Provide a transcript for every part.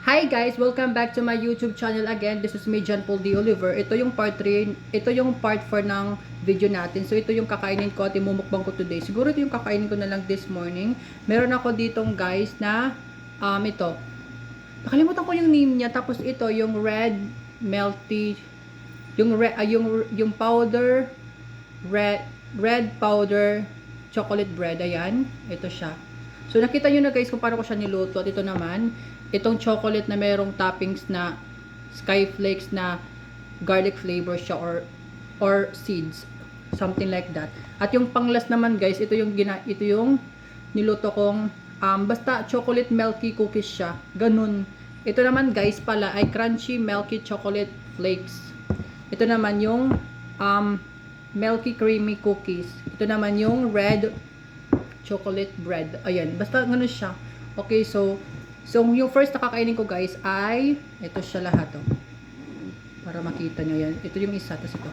Hi guys! Welcome back to my YouTube channel again. This is me, John Paul D. Oliver. Ito yung part 3, ito yung part 4 ng video natin. So ito yung kakainin ko at imumukbang ko today. Siguro ito yung kakainin ko na lang this morning. Meron ako ditong guys na ito. Nakalimutan ko yung name niya. Tapos ito yung red melty, yung powder red powder chocolate bread. Ayan, ito siya. So nakita nyo na guys kung paano ko siya niluto. At ito naman, itong chocolate na merong toppings na sky flakes na garlic flavor siya or seeds, something like that. At yung panglas naman guys, ito yung niluto kong basta chocolate milky cookies siya. Ganun. Ito naman guys pala ay crunchy milky chocolate flakes. Ito naman yung milky creamy cookies. Ito naman yung red chocolate bread. Ayan, basta ganun siya. Okay, so yung first na kakainin ko guys ay ito siya lahat oh. Para makita nyo yan. Ito yung isa, tapos ito.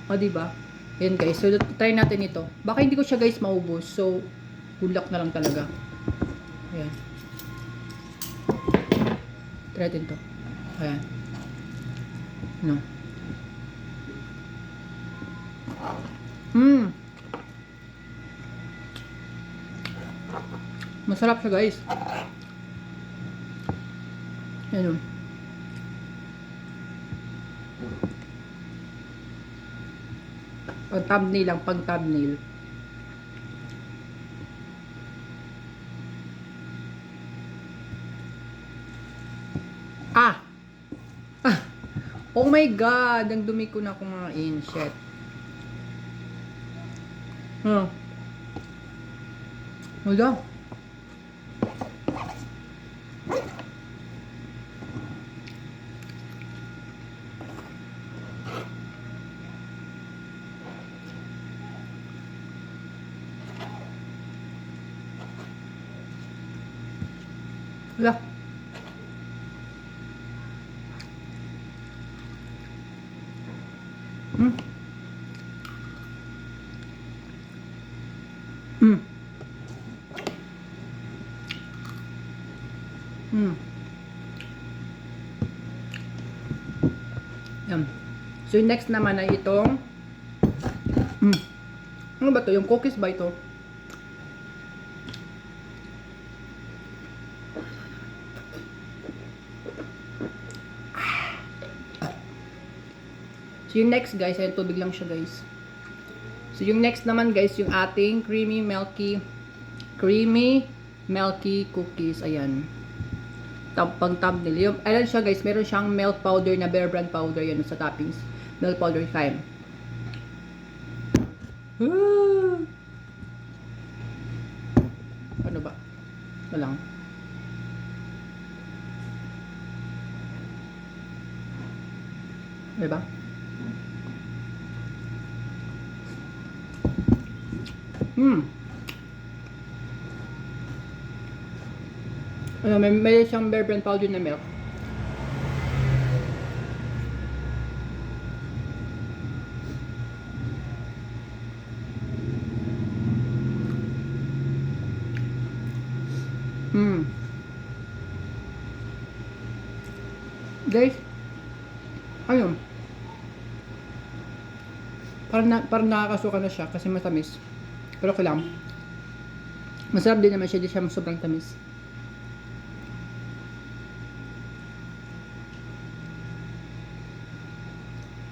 O diba? Ayan guys, so try natin ito. Baka hindi ko siya guys maubos. So, good luck na lang talaga. Ayan. Try natin to. Ayan. No. Masarap siya guys. Ayan o. Pang thumbnail lang, pang thumbnail. Ah! Oh my god! Ang dumi ko na kumain. Shit. Wala. Wala. Yan. So yung next naman ay itong ano ba to? Yung cookies ba ito? So yung next guys, ay tubig lang siya guys. So yung next naman guys, yung ating creamy milky cookies. Ayan. Pang thumbnail. Yung, ayan siya guys, meron siyang milk powder na Bear Brand powder. Yan sa toppings. Milk powder time. Ano ba? Walang. Diba? May siyang Bear Brand powder na milk. Guys, ayun. Parang nakakasuka na siya kasi matamis. Pero okay lang. Masarap din naman siya, di siya sobrang tamis.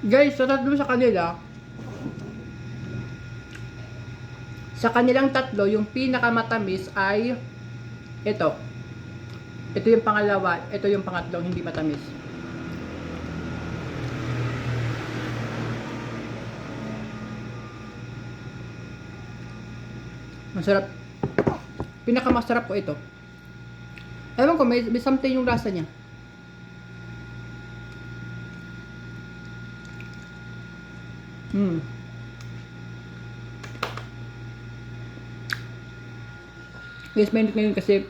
Guys, sa tatlo sa kanila, sa kanilang tatlo, yung pinakamatamis ay ito. Ito yung pangalawa, ito yung pangatlong hindi matamis. Masarap. Pinakamasarap ko ito. Ewan ko, may something yung lasa niya. Yes, mainit ngayon kasi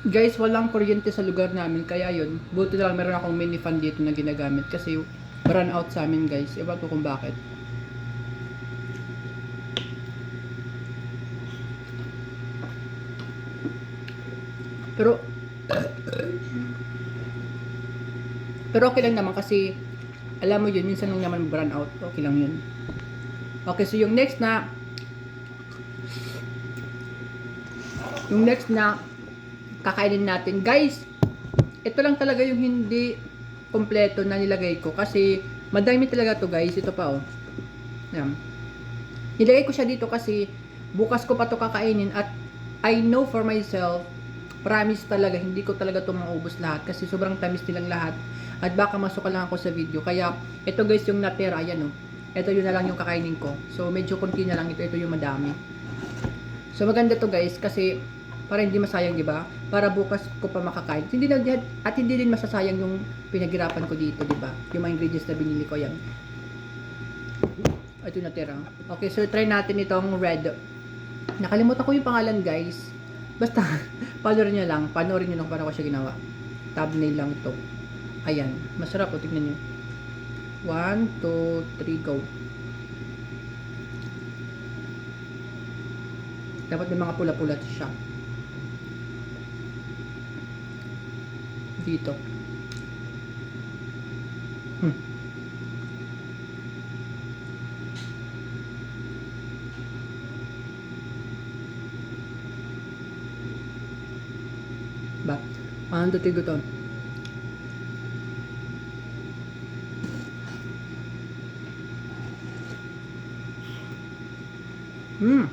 guys, walang kuryente sa lugar namin. Kaya yun, buti na lang meron akong mini fan dito na ginagamit kasi run out sa amin guys. Ewan ko kung bakit. Pero, pero okay lang naman kasi, alam mo yun, minsan lang naman brand out. Okay lang yun. Okay, so yung next na kakainin natin. Guys, ito lang talaga yung hindi kompleto na nilagay ko kasi madami talaga to guys. Ito pa oh. Yan. Nilagay ko siya dito kasi bukas ko pa to kakainin at I know for myself, promise talaga, hindi ko talaga to maubos lahat kasi sobrang tamis nilang lahat at baka masuka lang ako sa video. Kaya ito guys yung natira, ayan oh. Ito yun na lang yung kakainin ko. So medyo konti na lang ito yung madami. So maganda to guys kasi para hindi masayang, di ba? Para bukas ko pa makakain. At hindi din masasayang yung pinaghirapan ko dito, di ba? Yung mga ingredients na binili ko yan. Ito natira. Okay, so try natin itong red. Nakalimutan ko yung pangalan, guys. Basta panoorin niyo lang paano ko siya ginawa. Thumbnail lang ito. Ayan, masarap, tignan niyo. 1 2 3 go. Dapat may mga pula-pula siya. Dito. Ba? Ano tigo to? Mm.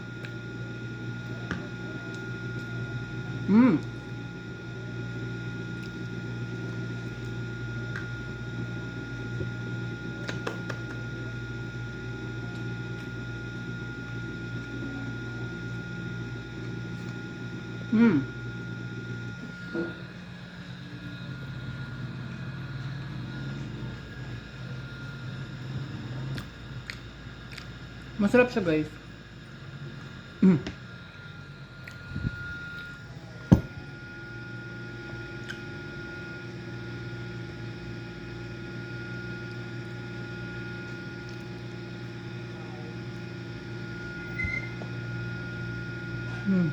Mm. Mm. Masarap siya, guys. Mm. Mm.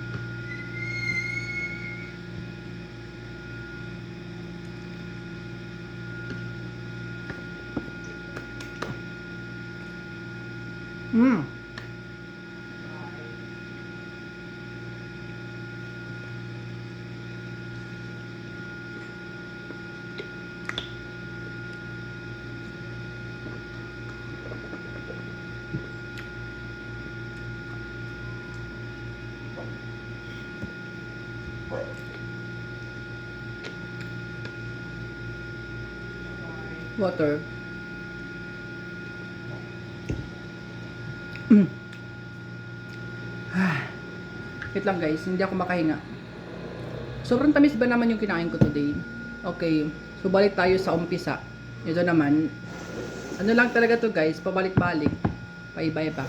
Mm. Water. Mm. Wait lang guys, hindi ako makahinga. Sobrang tamis ba naman yung kinain ko today? Okay, so balik tayo sa umpisa. Ito naman, ano lang talaga to guys, pabalik-balik. Paiba-iba.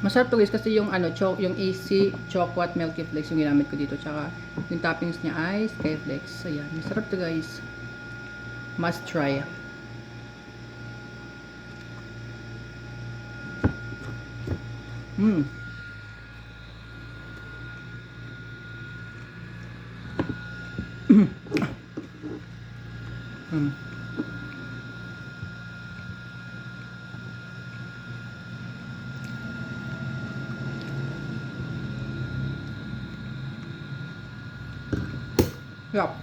Masarap to guys kasi yung yung AC chocolate milky flakes yung ginamit ko dito. Tsaka yung toppings niya ay skyflakes. Ayan, masarap to guys. Must try. Mm. Mm. Yup.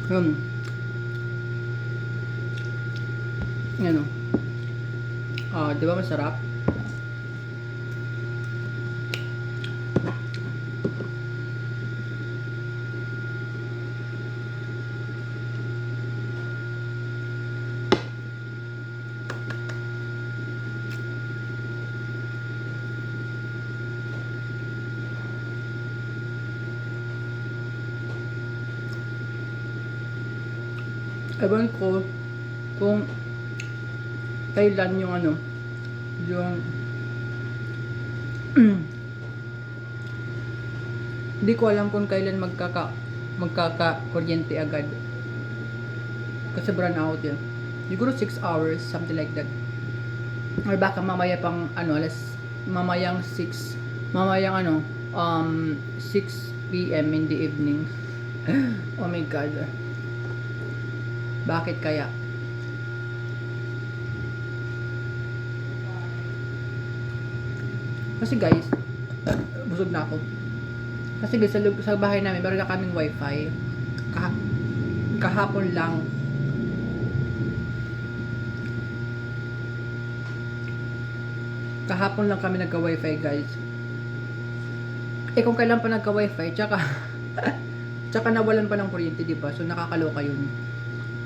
Yun. Yan o. Di ba masarap? Ewan ko kung kailan yung ano, yung hindi ko alam kung kailan magkaka kuryente agad. Kasi brown out yun. Siguro 6 hours, something like that. Or baka mamaya pang ano, mamayang 6, mamayang ano, 6 p.m. in the evening. Oh my god. Bakit kaya? Kasi guys, busog na ako. Kasi guys, sa bahay namin, meron na kaming wifi. Kahapon lang. Kahapon lang kami nagka-wifi guys. Eh kung kailan pa nagka-wifi, tsaka tsaka nawalan pa ng kuryente, di ba? So nakakaloka yun.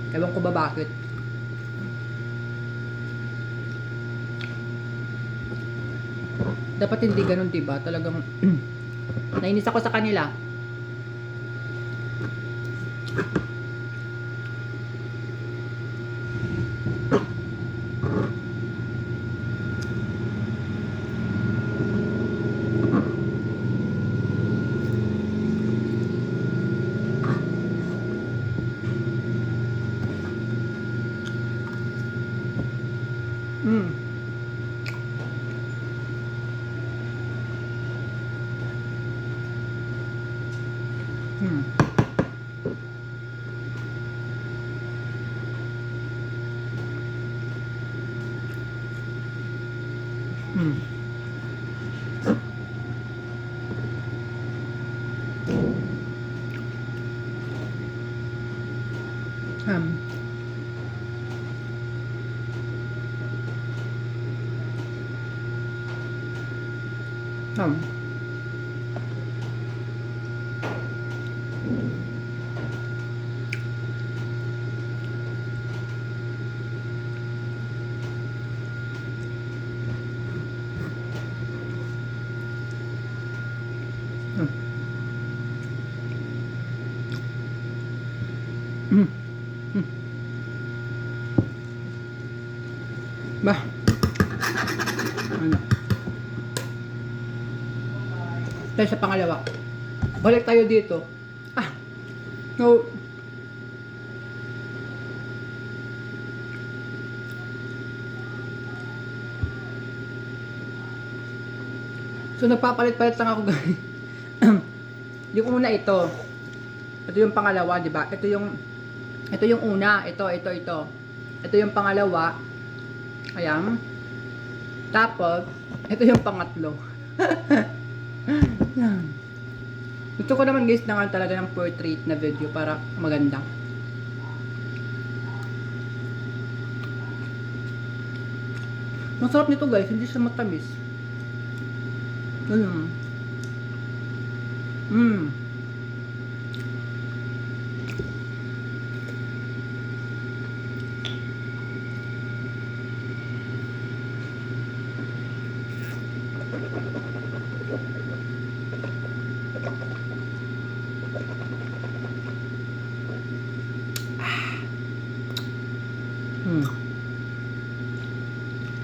Ewan ko ba bakit. Dapat hindi ganun, di ba? Talagang nainis ako sa kanila. Mm. Hmm. Hmm. Um. Um. Mm. Mm. Ba? Ano? Tayo sa pangalawa. Balik tayo dito. Ah. No. So nagpapalit-palit lang ako guys. Yung una ito. Ito yung pangalawa, di ba? Ito yung una, ito. Ito yung pangalawa. Ayan. Tapos, ito yung pangatlo. Gusto ko naman guys na talaga ng portrait na video para maganda. Masarap nito guys, hindi siya matamis. Mm. Hmm.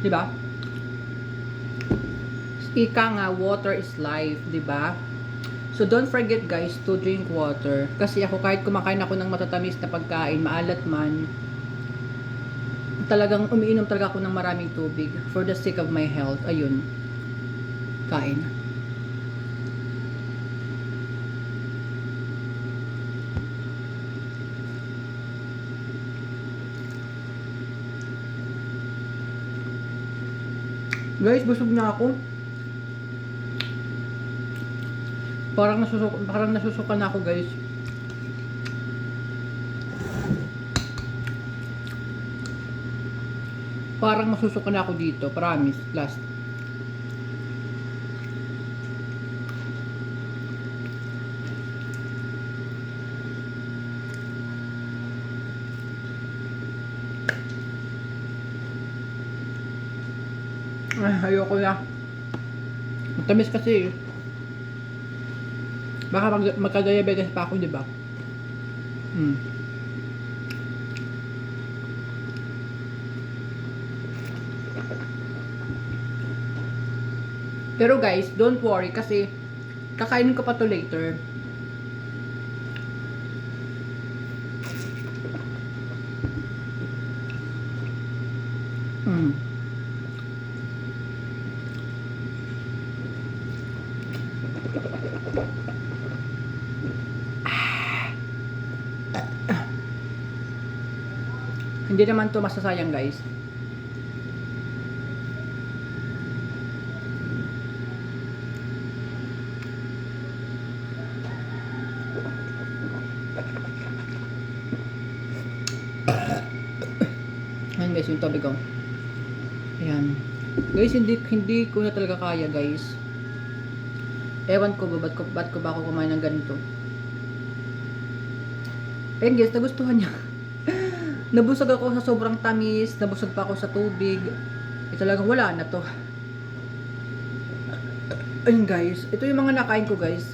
Diba? Ika nga, water is life, diba? So don't forget guys to drink water. Kasi ako kahit kumakain ako ng matatamis na pagkain, maalat man, talagang umiinom talaga ako ng maraming tubig for the sake of my health. Ayun. Kain. Guys, busog na ako. Parang nasusuka na ako, guys. Parang masusuka na ako dito, promise, last. Ay, ayoko na. Matamis kasi. Baka magka-diabetes pa ako, di ba? Pero guys, don't worry kasi kakainin ko pa to later. Mm. Hindi naman to masasayang guys. Ayan guys, yung tabi ko. Ayan. Guys, hindi ko na talaga kaya guys. Ewan ko ba, ba't ko ba ako kumain ng ganito? Ayan guys, nagustuhan niya. Nabusog ako sa sobrang tamis, nabusog pa ako sa tubig. Talagang wala na to. Ayun guys, ito yung mga nakain ko guys.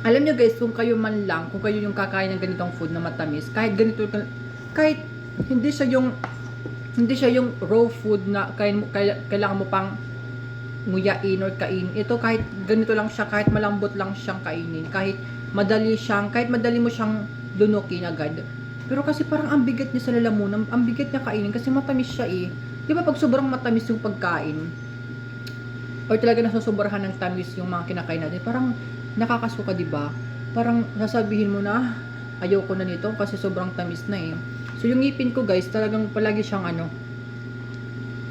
Alam nyo guys, kung kayo man lang, kung kayo yung kakain ng ganitong food na matamis, kahit ganito, kahit hindi siya yung raw food na kailangan mo pang nguyain or kainin. Ito kahit ganito lang siya, kahit malambot lang siyang kainin, kahit madali mo siyang lunukin agad. Pero kasi parang ang bigat niya sa lalamunan, ang bigat niya kainin kasi matamis siya eh. Di ba pag sobrang matamis yung pagkain, or talaga nasusobrahan ng tamis yung mga kinakain natin, parang nakakasuka, di ba? Parang sasabihin mo na, ayoko na nito kasi sobrang tamis na eh. So yung ngipin ko guys, talagang palagi siyang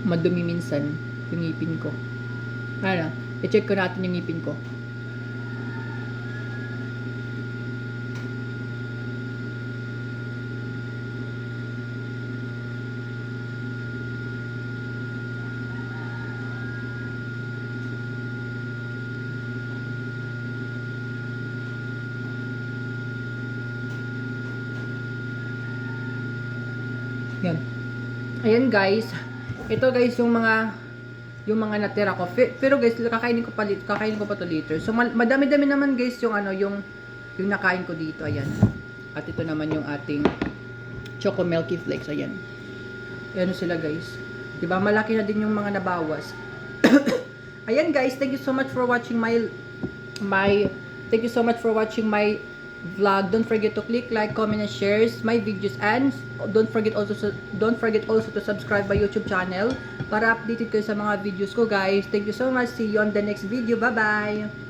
madumi minsan yung ngipin ko. I-check ko natin yung ngipin ko. Yan. Ayan guys. Ito guys yung mga natira ko. Pero guys, kakainin ko pa to later. So madami-dami naman guys yung yung nakain ko dito. Ayan. At ito naman yung ating Choco Milky Flakes. Ayan. Ayan sila guys. 'Di ba? Malaki na din yung mga nabawas. Ayan guys, thank you so much for watching my vlog. Don't forget to click like, comment, and share my videos, and don't forget also to subscribe my YouTube channel para updated kayo sa mga videos ko guys. Thank you so much. See you on the next video. Bye bye.